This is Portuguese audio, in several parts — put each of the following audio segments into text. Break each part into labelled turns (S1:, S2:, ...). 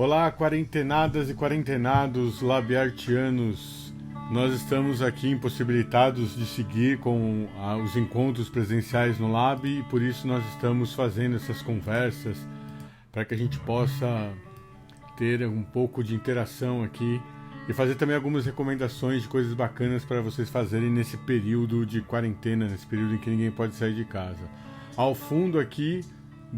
S1: Olá, quarentenadas e quarentenados labiartianos. Nós estamos aqui impossibilitados de seguir com os encontros presenciais no Lab e por isso nós estamos fazendo essas conversas para que a gente possa ter um pouco de interação aqui e fazer também algumas recomendações de coisas bacanas para vocês fazerem nesse período de quarentena, nesse período em que ninguém pode sair de casa. Ao fundo aqui,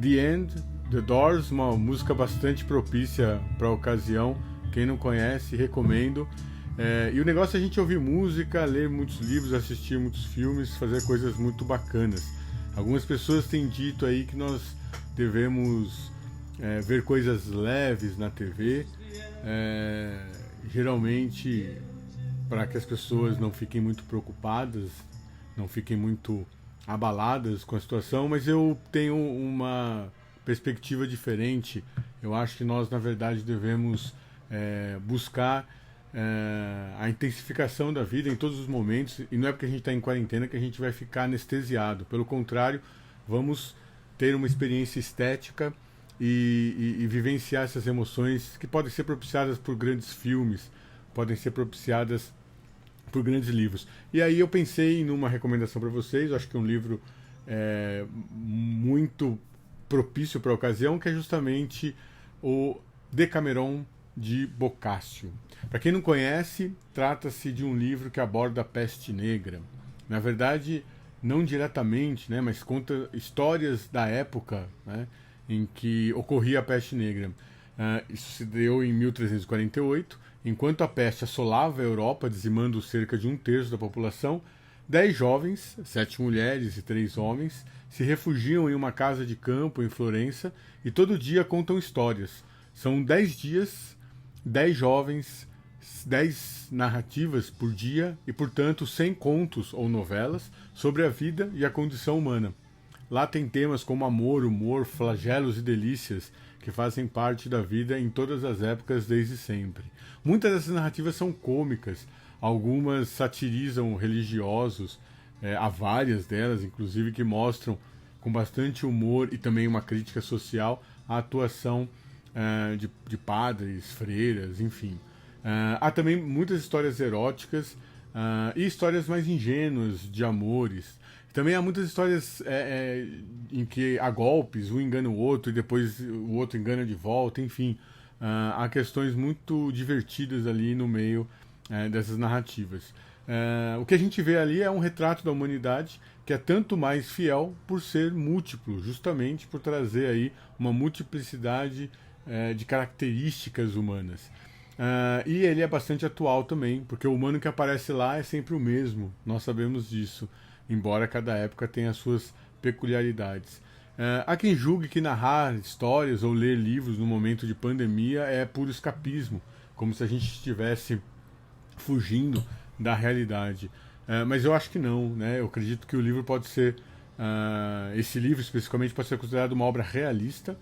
S1: The End, The Doors, uma música bastante propícia para a ocasião. Quem não conhece, recomendo. E o negócio é a gente ouvir música, ler muitos livros, assistir muitos filmes, fazer coisas muito bacanas. Algumas pessoas têm dito aí que nós devemos ver coisas leves na TV, geralmente para que as pessoas não fiquem muito preocupadas, não fiquem muito abaladas com a situação, mas eu tenho uma perspectiva diferente. Eu acho que nós, na verdade, devemos buscar a intensificação da vida em todos os momentos, e não é porque a gente está em quarentena que a gente vai ficar anestesiado. Pelo contrário, vamos ter uma experiência estética e vivenciar essas emoções que podem ser propiciadas por grandes filmes, podem ser propiciadas por grandes livros. E aí eu pensei numa recomendação para vocês, eu acho que é um livro muito propício para a ocasião, que é justamente o Decameron de Boccaccio. Para quem não conhece, trata-se de um livro que aborda a peste negra. Na verdade, não diretamente, né, mas conta histórias da época, né, em que ocorria a peste negra. Isso se deu em 1348, enquanto a peste assolava a Europa, dizimando cerca de um terço da população. 10 jovens, 7 mulheres e 3 homens, se refugiam em uma casa de campo em Florença e todo dia contam histórias. São 10 dias, 10 jovens, 10 narrativas por dia e, portanto, 100 contos ou novelas sobre a vida e a condição humana. Lá tem temas como amor, humor, flagelos e delícias que fazem parte da vida em todas as épocas desde sempre. Muitas dessas narrativas são cômicas, algumas satirizam religiosos, há várias delas, inclusive, que mostram com bastante humor e também uma crítica social a atuação de padres, freiras, enfim. Há também muitas histórias eróticas e histórias mais ingênuas de amores. Também há muitas histórias em que há golpes, um engana o outro e depois o outro engana de volta, enfim. Há questões muito divertidas ali no meio dessas narrativas. O que a gente vê ali é um retrato da humanidade que é tanto mais fiel por ser múltiplo, justamente por trazer aí uma multiplicidade de características humanas. E ele é bastante atual também, porque o humano que aparece lá é sempre o mesmo, nós sabemos disso, embora cada época tenha as suas peculiaridades. Há quem julgue que narrar histórias ou ler livros no momento de pandemia é puro escapismo, como se a gente estivesse fugindo da realidade. Mas eu acho que não, né? Eu acredito que o livro pode ser, esse livro especificamente pode ser considerado uma obra realista,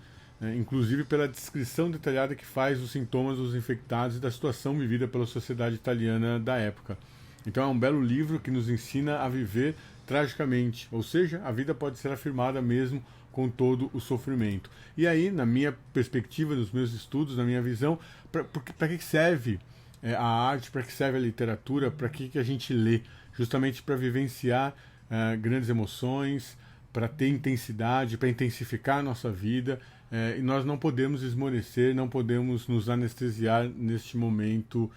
S1: inclusive pela descrição detalhada que faz dos sintomas dos infectados e da situação vivida pela sociedade italiana da época. Então é um belo livro que nos ensina a viver tragicamente, ou seja, a vida pode ser afirmada mesmo com todo o sofrimento. E aí, na minha perspectiva, nos meus estudos, na minha visão, para que serve a arte, para que serve a literatura, para que a gente lê? Justamente para vivenciar grandes emoções, para ter intensidade, para intensificar a nossa vida. E nós não podemos esmorecer, não podemos nos anestesiar neste momento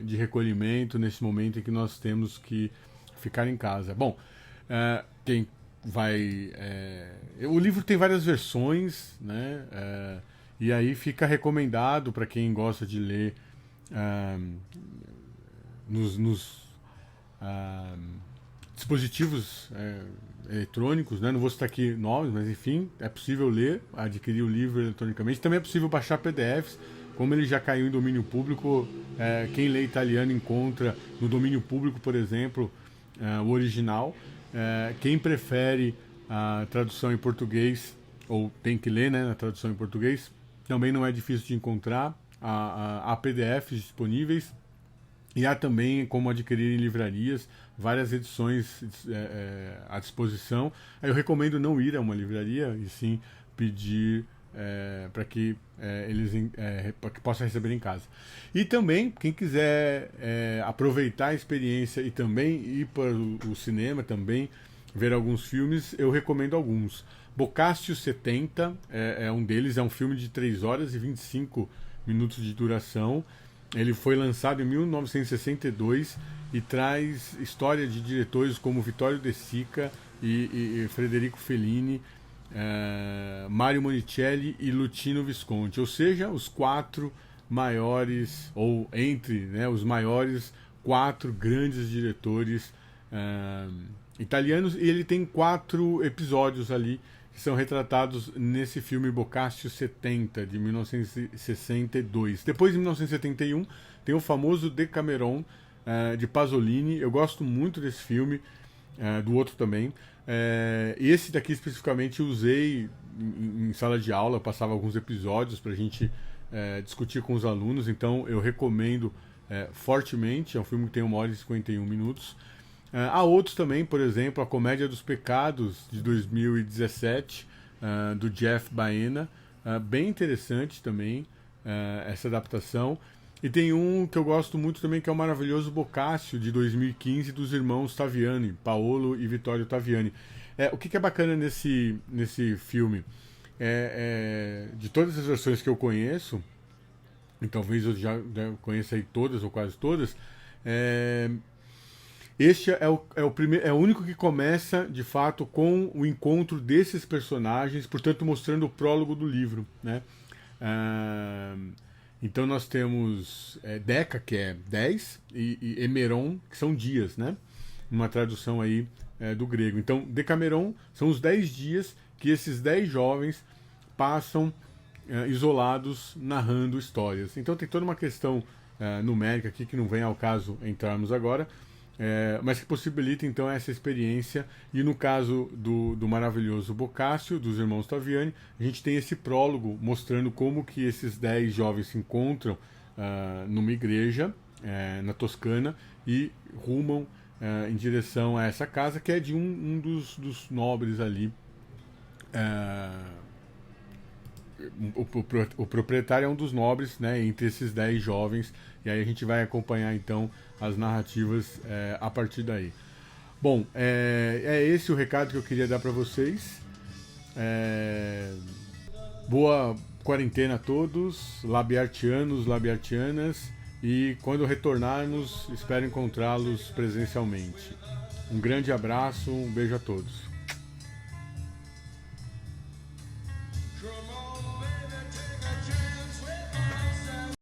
S1: de recolhimento, nesse momento em que nós temos que ficar em casa. Bom, quem vai... o livro tem várias versões, né? E aí fica recomendado para quem gosta de ler nos dispositivos eletrônicos, né? Não vou citar aqui nomes, mas enfim, é possível ler, adquirir o livro eletronicamente. Também é possível baixar PDFs, como ele já caiu em domínio público. Quem lê italiano encontra no domínio público, por exemplo, o original. Quem prefere a tradução em português, ou tem que ler, né, na tradução em português, também não é difícil de encontrar. Há PDFs disponíveis. E há também como adquirir em livrarias, várias edições à disposição. Eu recomendo não ir a uma livraria e sim pedir para que para que possa receber em casa. E também, quem quiser aproveitar a experiência e também ir para o cinema, também ver alguns filmes, eu recomendo alguns. Boccaccio 70 é um deles, é um filme de 3 horas e 25 minutos de duração. Ele foi lançado em 1962 e traz história de diretores como Vittorio De Sica e Federico Fellini, Mario Monicelli e Luchino Visconti, ou seja, os 4 maiores, ou entre, né, os maiores 4 grandes diretores italianos, e ele tem 4 episódios ali que são retratados nesse filme Boccaccio 70, de 1962. Depois, em 1971, tem o famoso Decameron, de Pasolini. Eu gosto muito desse filme, do outro também. Esse daqui especificamente usei em sala de aula, eu passava alguns episódios para a gente discutir com os alunos, então eu recomendo fortemente. É um filme que tem 1 hora e 51 minutos. Há outros também, por exemplo, A Comédia dos Pecados, de 2017, do Jeff Baena, bem interessante também essa adaptação. E tem um que eu gosto muito também, que é o Maravilhoso Boccaccio, de 2015, dos irmãos Taviani, Paolo e Vittorio Taviani. O que é bacana nesse filme? De todas as versões que eu conheço, e talvez eu já conheça aí todas ou quase todas, este é o único que começa, de fato, com o encontro desses personagens, portanto, mostrando o prólogo do livro, né? Então nós temos Deca, que é 10, e Emeron, que são dias, né? Uma tradução aí do grego. Então, Decameron são os 10 dias que esses 10 jovens passam isolados, narrando histórias. Então tem toda uma questão numérica aqui, que não vem ao caso entrarmos agora, mas que possibilita então essa experiência. E no caso do Maravilhoso Boccaccio, dos irmãos Taviani, a gente tem esse prólogo mostrando como que esses 10 jovens se encontram numa igreja na Toscana e rumam em direção a essa casa, que é de um dos nobres ali. O proprietário é um dos nobres, né, entre esses 10 jovens, e aí a gente vai acompanhar então as narrativas a partir daí. Bom, é esse o recado que eu queria dar para vocês. Boa quarentena a todos, labiartianos, labiartianas, e quando retornarmos, espero encontrá-los presencialmente. Um grande abraço, um beijo a todos.